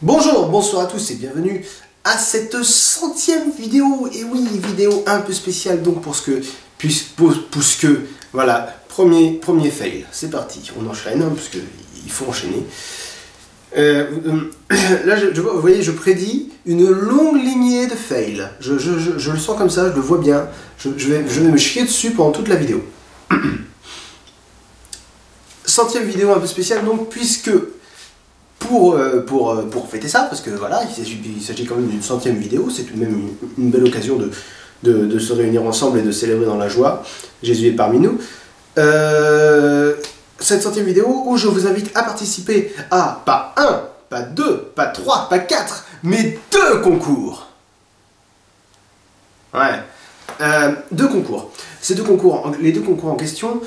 Bonjour, bonsoir à tous et bienvenue à cette 100e vidéo. Et oui, vidéo un peu spéciale donc puisque voilà, premier fail. C'est parti, on enchaîne parce qu'il faut enchaîner. Là, vous voyez, je prédis une longue lignée de fails. Je le sens comme ça, je le vois bien. Je vais me chier dessus pendant toute la vidéo. 100e vidéo un peu spéciale donc puisque pour fêter ça, parce que voilà, il s'agit quand même d'une 100e vidéo, c'est tout de même une belle occasion de se réunir ensemble et de célébrer dans la joie. Jésus est parmi nous. Cette 100e vidéo où je vous invite à participer à pas un, pas deux, pas trois, pas quatre, mais 2 concours. Ouais. 2 concours. Ces les deux concours en question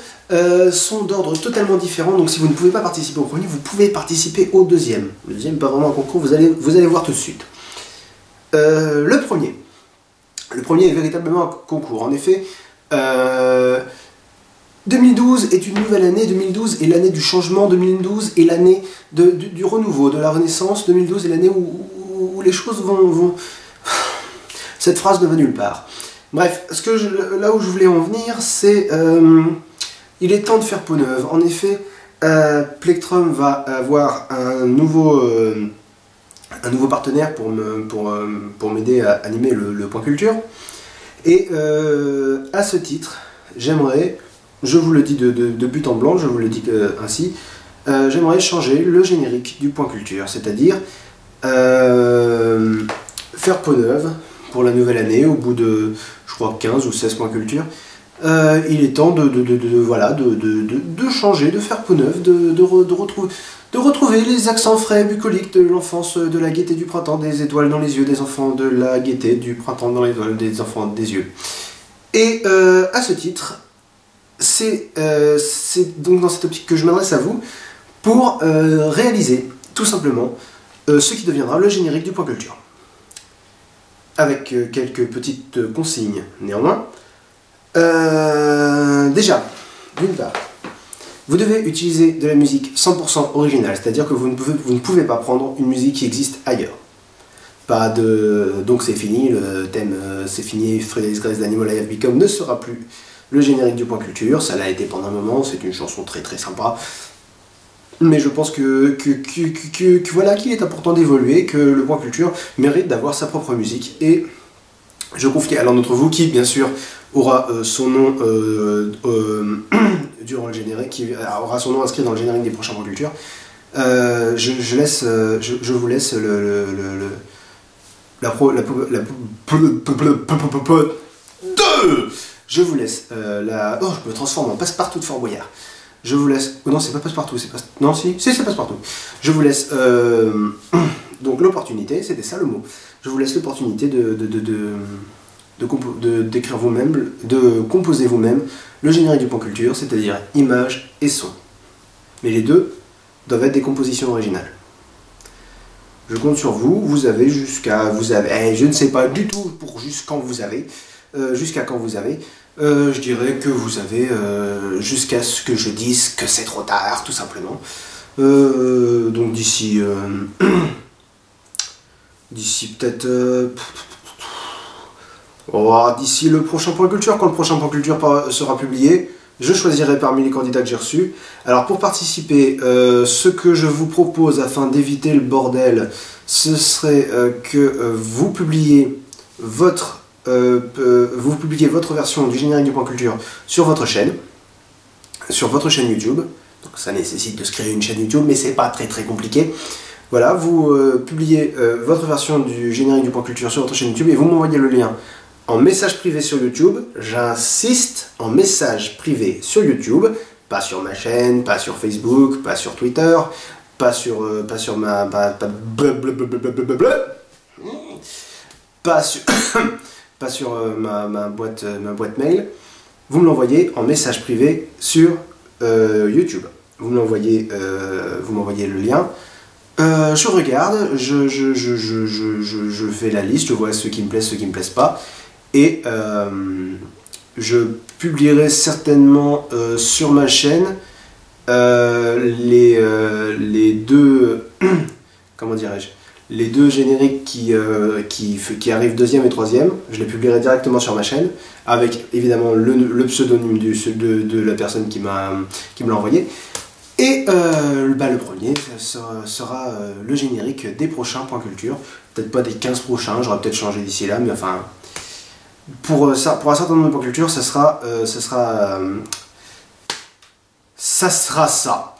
sont d'ordre totalement différent. Donc si vous ne pouvez pas participer au premier, vous pouvez participer au deuxième. Le deuxième, pas vraiment un concours, vous allez voir tout de suite. Le premier est véritablement un concours. En effet, 2012 est une nouvelle année. 2012 est l'année du changement. 2012 est l'année du renouveau, de la renaissance. 2012 est l'année où les choses vont... Cette phrase ne va nulle part. Bref, là où je voulais en venir, c'est il est temps de faire peau neuve. En effet, Plectrum va avoir un nouveau partenaire pour m'aider à animer le point culture. Et à ce titre, j'aimerais, je vous le dis de but en blanc, je vous le dis ainsi, j'aimerais changer le générique du point culture, c'est-à-dire faire peau neuve pour la nouvelle année, au bout de, je crois, 15 ou 16 points culture. Il est temps de changer, de faire peau neuve, de retrouver les accents frais, bucoliques de l'enfance, de la gaieté du printemps, des étoiles dans les yeux des enfants, de la gaieté du printemps dans les étoiles des enfants des yeux. Et à ce titre, c'est donc dans cette optique que je m'adresse à vous pour réaliser tout simplement ce qui deviendra le générique du point culture. Avec quelques petites consignes néanmoins. Déjà, d'une part, vous devez utiliser de la musique 100% originale, c'est-à-dire que vous ne pouvez pas prendre une musique qui existe ailleurs. Pas de... Donc c'est fini, le thème c'est fini, Freddy's Grace d'Animal I Have Become ne sera plus le générique du point culture, ça l'a été pendant un moment, c'est une chanson très très sympa. Mais je pense voilà, qu'il est important d'évoluer, que le point culture mérite d'avoir sa propre musique. Et je confie à l'un d'entre vous qui, bien sûr, aura son nom durant le générique, qui aura son nom inscrit dans le générique des prochains points culture. Je vous laisse je vous laisse oh, je me transforme en Passepartout de Fort Boyard. Je vous laisse... Oh non, c'est pas Passepartout, c'est pas... Non, si, c'est Passepartout. Je vous laisse... Donc l'opportunité, c'était ça le mot. Je vous laisse l'opportunité d'écrire vous-même, de composer vous-même le générique du point culture, c'est-à-dire images et son. Mais les deux doivent être des compositions originales. Je compte sur vous, vous avez jusqu'à... je ne sais pas du tout pour jusqu'à quand vous avez... je dirais que vous avez jusqu'à ce que je dise que c'est trop tard, tout simplement. Donc d'ici peut-être d'ici le prochain point culture, quand le prochain point culture sera publié, je choisirai parmi les candidats que j'ai reçus. Alors pour participer, ce que je vous propose afin d'éviter le bordel, ce serait que vous publiez votre version du générique du point culture sur votre chaîne YouTube. Donc ça nécessite de se créer une chaîne YouTube, mais c'est pas très compliqué. Voilà, vous publiez votre version du générique du point culture sur votre chaîne YouTube et vous m'envoyez le lien en message privé sur YouTube. J'insiste, en message privé sur YouTube, pas sur ma chaîne, pas sur Facebook, pas sur Twitter, pas sur ma boîte mail. Vous me l'envoyez en message privé sur YouTube. Vous m'envoyez le lien. Je regarde, je fais la liste, je vois ce qui me plaît, ce qui me plaise pas. Et je publierai certainement sur ma chaîne les deux comment dirais-je, les deux génériques qui arrivent deuxième et troisième. Je les publierai directement sur ma chaîne, avec évidemment le pseudonyme de la personne qui me l'a envoyé. Et le premier sera le générique des prochains Point Culture. Peut-être pas des 15 prochains, j'aurais peut-être changé d'ici là, mais enfin... Pour un certain nombre de Point Culture, ça sera ça.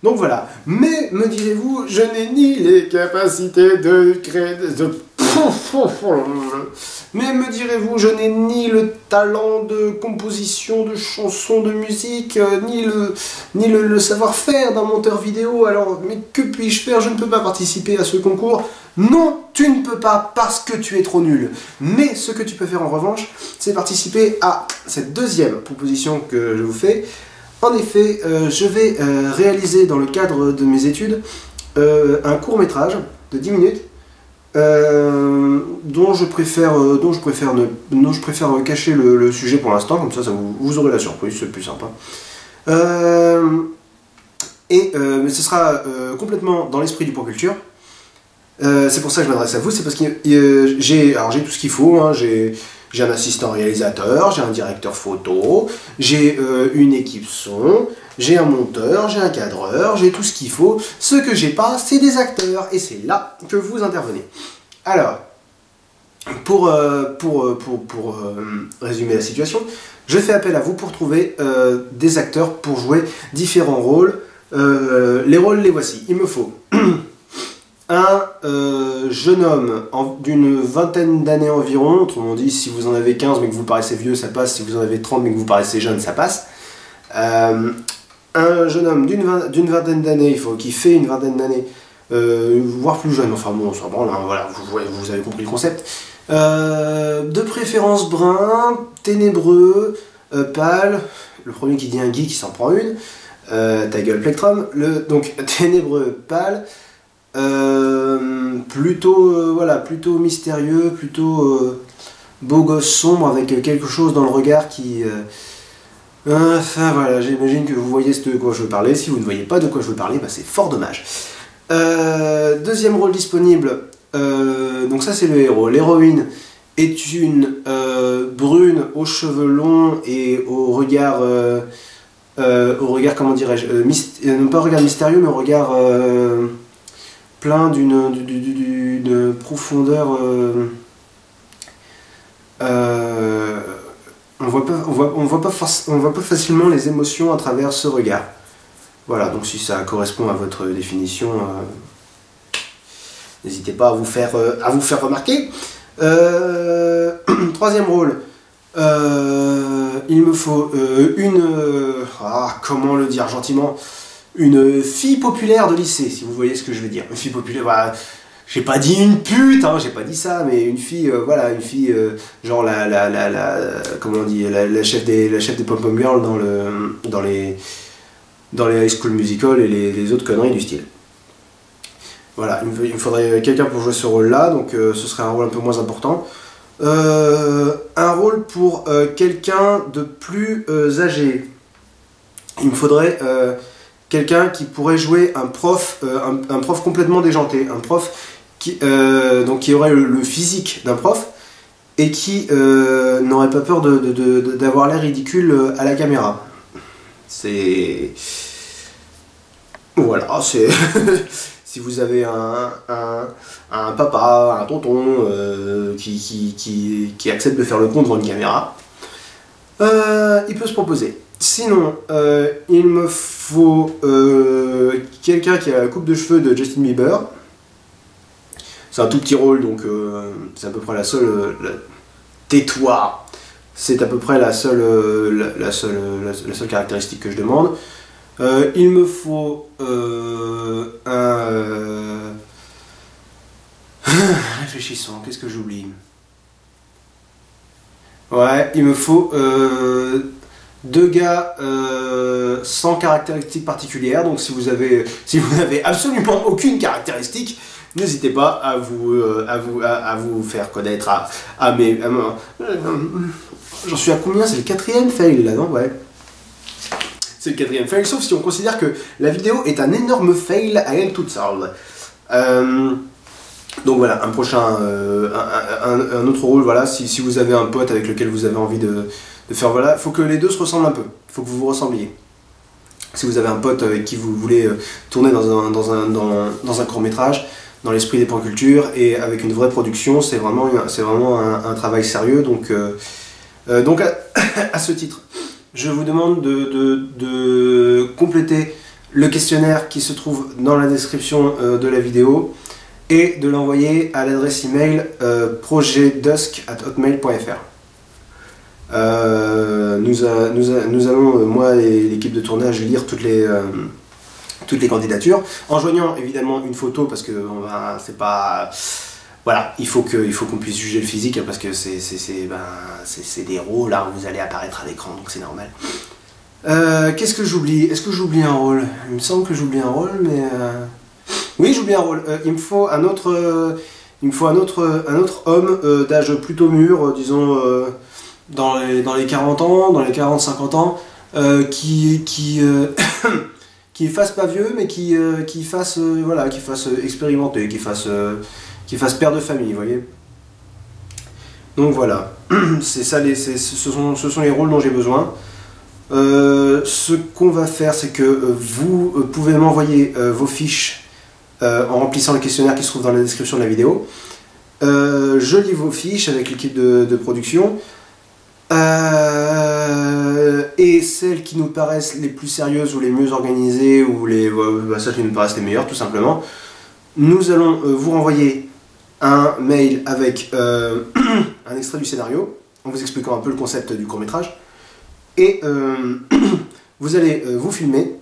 Donc voilà. Mais, me direz-vous, je n'ai ni les capacités de créer... Mais me direz-vous, je n'ai ni le talent de composition, de chansons, de musique, ni le savoir-faire d'un monteur vidéo. Alors, mais que puis-je faire? Je ne peux pas participer à ce concours. Non, tu ne peux pas parce que tu es trop nul. Mais ce que tu peux faire en revanche, c'est participer à cette deuxième proposition que je vous fais. En effet, je vais réaliser dans le cadre de mes études un court-métrage de 10 minutes dont je préfère cacher le sujet pour l'instant, comme ça vous aurez la surprise, c'est plus sympa. Mais ce sera complètement dans l'esprit du Point Culture. C'est pour ça que je m'adresse à vous, c'est parce que j'ai tout ce qu'il faut, hein. J'ai un assistant réalisateur, j'ai un directeur photo, j'ai une équipe son, j'ai un monteur, j'ai un cadreur, j'ai tout ce qu'il faut. Ce que j'ai pas, c'est des acteurs, et c'est là que vous intervenez. Alors, pour résumer la situation, je fais appel à vous pour trouver des acteurs pour jouer différents rôles. Les rôles, les voici. Il me faut un jeune homme d'une vingtaine d'années environ, autrement dit, si vous en avez 15 mais que vous paraissez vieux, ça passe, si vous en avez 30 mais que vous paraissez jeune, ça passe. Un jeune homme d'une vingtaine d'années, qui fait une vingtaine d'années, voire plus jeune, enfin bon, on s'en branle, hein, voilà, vous avez compris le concept. De préférence brun, ténébreux, pâle, le premier qui dit un geek qui s'en prend une, ta gueule Plectrum, donc ténébreux, pâle, plutôt mystérieux, plutôt beau gosse sombre avec quelque chose dans le regard qui... enfin voilà, j'imagine que vous voyez de quoi je veux parler. Si vous ne voyez pas de quoi je veux parler, bah, c'est fort dommage. Deuxième rôle disponible, donc ça c'est le héros. L'héroïne est une brune aux cheveux longs et au regard comment dirais-je, non pas au regard mystérieux, mais au regard plein d'une profondeur. On voit pas facilement les émotions à travers ce regard. Voilà, donc si ça correspond à votre définition, n'hésitez pas à vous faire remarquer. Troisième rôle, il me faut comment le dire gentiment, une fille populaire de lycée, si vous voyez ce que je veux dire. Une fille populaire, voilà. J'ai pas dit une pute, hein, j'ai pas dit ça, mais une fille, voilà, une fille, genre comment on dit, la chef des pom-pom girls dans les High School Musical et les autres conneries du style. Voilà, il me faudrait quelqu'un pour jouer ce rôle-là, donc ce serait un rôle un peu moins important. Un rôle pour quelqu'un de plus âgé. Il me faudrait quelqu'un qui pourrait jouer un prof complètement déjanté, un prof qui aurait le physique d'un prof et qui n'aurait pas peur d'avoir l'air ridicule à la caméra. C'est... Voilà, c'est... Si vous avez un papa, un tonton qui accepte de faire le con devant une caméra, il peut se proposer. Sinon, il me faut quelqu'un qui a la coupe de cheveux de Justin Bieber. C'est un tout petit rôle, donc c'est à peu près la seule... Tais-toi! C'est à peu près la seule caractéristique que je demande. Il me faut réfléchissons, qu'est-ce que j'oublie? Ouais, il me faut deux gars sans caractéristiques particulières. Donc si vous n'avez absolument aucune caractéristique, n'hésitez pas à vous faire connaître j'en suis à combien? C'est le 4e fail là, non? Ouais. C'est le 4e fail, sauf si on considère que la vidéo est un énorme fail à elle toute seule. Donc voilà, un prochain, un autre rôle, voilà, si vous avez un pote avec lequel vous avez envie de faire, voilà, il faut que les deux se ressemblent un peu, il faut que vous vous ressembliez. Si vous avez un pote avec qui vous voulez tourner dans un court-métrage, dans l'esprit des points culture, et avec une vraie production, c'est vraiment un travail sérieux, donc à ce titre, je vous demande de compléter le questionnaire qui se trouve dans la description de la vidéo, et de l'envoyer à l'adresse email projetdusk@hotmail.fr. Nous allons, moi et l'équipe de tournage, lire toutes les candidatures, en joignant évidemment une photo, parce que c'est pas... Voilà, il faut qu'on puisse juger le physique, parce que c'est des rôles, là, vous allez apparaître à l'écran, donc c'est normal. Qu'est-ce que j'oublie? Est-ce que j'oublie un rôle? Il me semble que j'oublie un rôle, mais... Oui, j'oublie un rôle. Il me faut un autre homme d'âge plutôt mûr, disons dans les 40 ans, dans les 40-50 ans, qui fasse pas vieux, mais qui fasse voilà, qui fasse expérimenter, qui fasse père de famille, vous voyez. Donc voilà, c'est ça, ce sont les rôles dont j'ai besoin. Ce qu'on va faire, c'est que vous pouvez m'envoyer vos fiches en remplissant le questionnaire qui se trouve dans la description de la vidéo. Je lis vos fiches avec l'équipe de production, et celles qui nous paraissent les plus sérieuses ou les mieux organisées, ou celles qui nous paraissent les meilleures tout simplement, nous allons vous renvoyer un mail avec un extrait du scénario en vous expliquant un peu le concept du court-métrage, et vous allez vous filmer.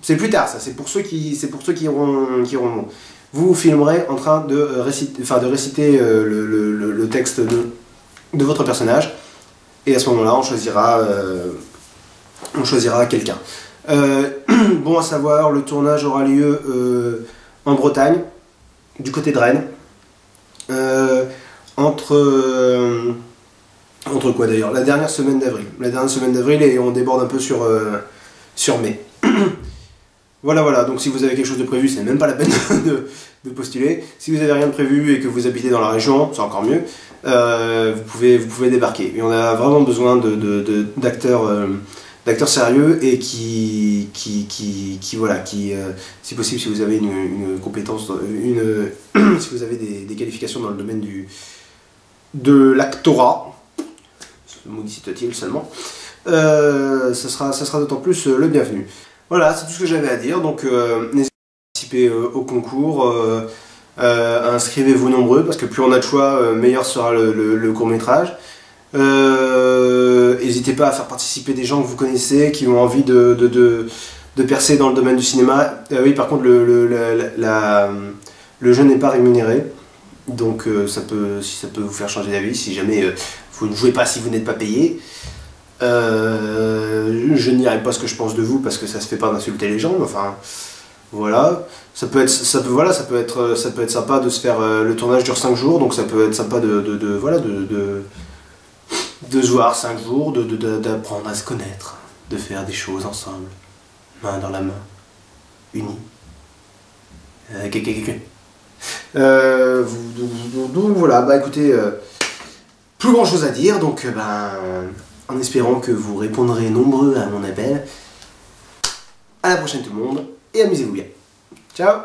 C'est plus tard, ça, c'est pour ceux qui iront. Vous vous filmerez en train de réciter le texte de votre personnage, et à ce moment-là, on choisira quelqu'un. Bon à savoir, le tournage aura lieu en Bretagne, du côté de Rennes, entre quoi d'ailleurs? La dernière semaine d'avril. Et on déborde un peu sur mai. Voilà, donc si vous avez quelque chose de prévu, c'est même pas la peine de postuler. Si vous avez rien de prévu et que vous habitez dans la région, c'est encore mieux, vous pouvez débarquer. Et on a vraiment besoin d'acteurs sérieux, et qui si possible, si vous avez une compétence, si vous avez des qualifications dans le domaine de l'actorat, le mot cite-t-il seulement, ça sera d'autant plus le bienvenu. Voilà, c'est tout ce que j'avais à dire, donc n'hésitez pas à participer au concours, inscrivez-vous nombreux, parce que plus on a de choix, meilleur sera le court-métrage. N'hésitez pas à faire participer des gens que vous connaissez, qui ont envie de percer dans le domaine du cinéma. Oui, par contre, le jeu n'est pas rémunéré, donc si ça peut vous faire changer d'avis, si jamais vous ne jouez pas si vous n'êtes pas payé. Je ne dirai pas ce que je pense de vous, parce que ça se fait pas d'insulter les gens, mais enfin voilà, ça peut être sympa de se faire, le tournage dure 5 jours, donc ça peut être sympa de se voir 5 jours, d'apprendre à se connaître, de faire des choses ensemble, main dans la main, unis. Donc voilà, bah écoutez, plus grand chose à dire, donc en espérant que vous répondrez nombreux à mon appel. À la prochaine tout le monde, et amusez-vous bien. Ciao!